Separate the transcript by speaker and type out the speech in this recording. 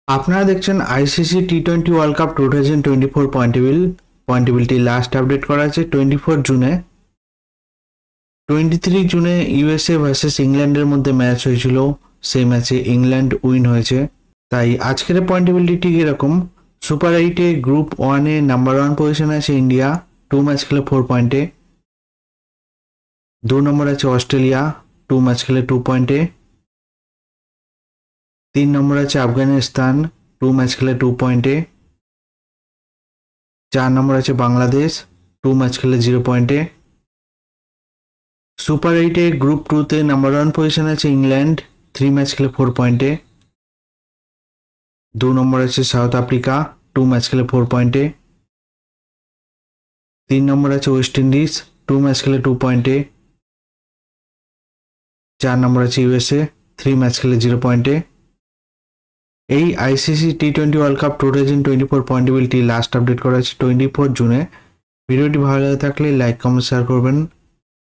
Speaker 1: আপনারা দেখছেন আইসিসি টি20 world cup 2024 points table last update করা আছে 24 জুনে। 23 জুনে ইউএসএ ভার্সেস ইংল্যান্ডের মধ্যে ম্যাচ হয়েছিল, সেই ম্যাচে ইংল্যান্ড উইন হয়েছে। তাই আজকের পয়েন্টেবিলিটি ঠিক এরকম। সুপার 8-এ গ্রুপ 1-এ নাম্বার 1 পজিশনে আছে ইন্ডিয়া, 2 ম্যাচ খেলে 4 পয়েন্টে। 2 নম্বর আছে অস্ট্রেলিয়া, 2 ম্যাচ খেলে 2 পয়েন্টে। 3 নম্বর আছে আফগানিস্তান, 2 ম্যাচ খেলে 2 পয়েন্টে। 4 নম্বর আছে বাংলাদেশ, 2 ম্যাচ খেলে 0 পয়েন্টে। সুপার 8-এ গ্রুপ 2-তে নাম্বার 1 পজিশনে আছে ইংল্যান্ড, 3 ম্যাচ খেলে 4 পয়েন্টে। 2 নম্বর আছে সাউথ আফ্রিকা, 2 ম্যাচ খেলে 4 পয়েন্টে। 3 নম্বর আছে ওয়েস্ট ইন্ডিজ, 2 ম্যাচ খেলে 2 পয়েন্টে। 4 নম্বর আছে ইউএসএ, 3 ম্যাচ খেলে 0 পয়েন্টে। এই আইসিসি টি20 world cup 2024 points table last update করা আছে 24 জুনে। ভিডিওটি ভালো লাগে থাকলে লাইক, কমেন্ট, শেয়ার করবেন।